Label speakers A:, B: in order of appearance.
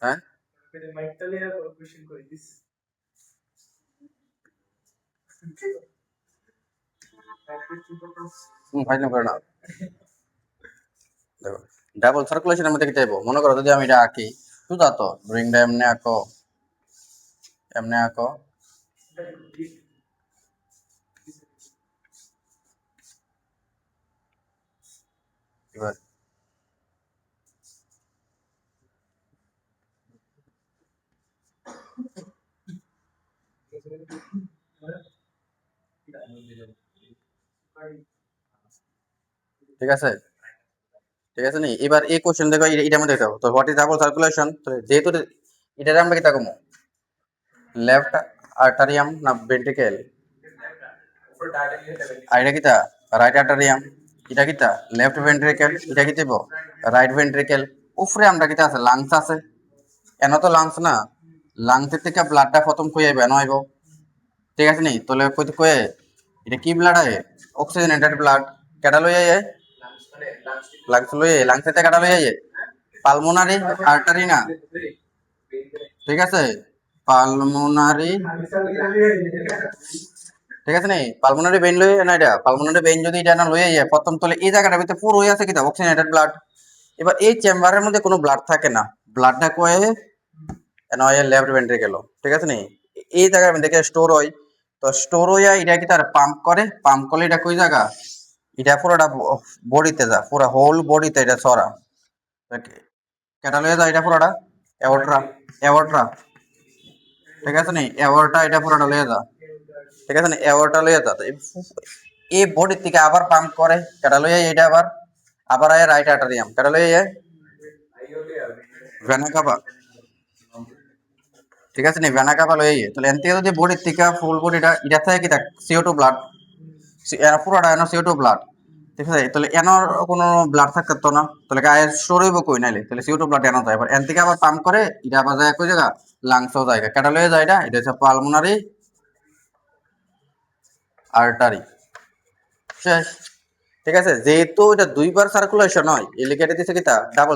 A: হ্যাঁ ফাইনাল করে না দেখো ডাবল সার্কুলেশনের মধ্যে কি চাইবো মনে করো যদি আমি এটা আঁকি সুদা তো ড্রয়িংটা এমনি আঁকো এবার ঠিক আছে নি এবার এই কোশ্চেন দেখো এটা মধ্যে দেখো তো হোয়াট ইজ ডাবল সার্কুলেশন তো যেহেতু এটা আমরা কি থাকবো লেফট আর্টারিয়াম না ভেন্ট্রিকেল আর এটা কিতা রাইট আর্টারিয়াম এটা কিতা লেফট ভেন্ট্রিকেল এটা কি দেব রাইট ভেন্ট্রিকেল উপরে আমরা কিতা আছে লাংস আছে এন তো লাংস না লাংসের থেকে ব্লাডটা প্রথম কই আইবে এন আইব ঠিক আছে নি তাহলে কইতে কয়ে এটা কি ব্লাড আয় অক্সিজেনেটেড ব্লাড কেডা লই আয় লাংস থেকে কেডা লই আয় পালমোনারি আর্টারি না ঠিক আছে পালমোনারি ঠিক আছে নি পালমোনারি ভেইন লই না এটা পালমোনারি ভেইন যদি এটা না লই আয় প্রথম তলে এই জায়গাটার ভিতরে পুরো হয়ে আছে কিতা অক্সিজেনেটেড ব্লাড এবার এই চেম্বারের মধ্যে কোনো ব্লাড থাকে না ব্লাডটা কয়ে এন হয় লেফট ভেন্ট্রিকেল ঠিক আছে নি এই জায়গার মধ্যে স্টোর হয় তো স্টোর হইয়া এটা কি তার পাম্প করলে এটা কই জায়গা এটা পুরোটা বডিতে যা পুরো হোল বডিতে এটা ছড়া কেটা লয়ে যা এটা পুরোটা অ্যাওর্টা ঠিক আছে নি অ্যাওর্টা এটা পুরোটা লয়ে যা ঠিক আছে নি অ্যাওর্টা লয়ে যা এই বডির থেকে আবার পাম্প করে কেটা লয়ে এটা আবার আয় রাইট আর্টারিয়াম কেটা লয়ে ভেনা কাপা ঠিক আছে নি ভেনা কাপা লয়ে তাহলে এন থেকে যদি বডির থেকে ফুল বডিটা এটা থাকে কি থাক CO2 ব্লাড পুরোটা এনো CO2 ব্লাড ঠিক আছে তাহলে এনর কোনো ব্লাড থাকতো না তাহলে গায়ে স্টোর হইব কই নাইলে তাহলে CO2 ব্লাড এনো যায় এবার এন থেকে আবার পাম্প করে এটা আবার যায় কই জায়গা লাংসও যায় কেটা লয়ে যায় এটা হচ্ছে পালমোনারি আর্টারি শেষ ঠিক আছে যেহেতু এটা দুইবার সার্কুলেশন হয় এই লিখে দিতেছে কি তা ডাবল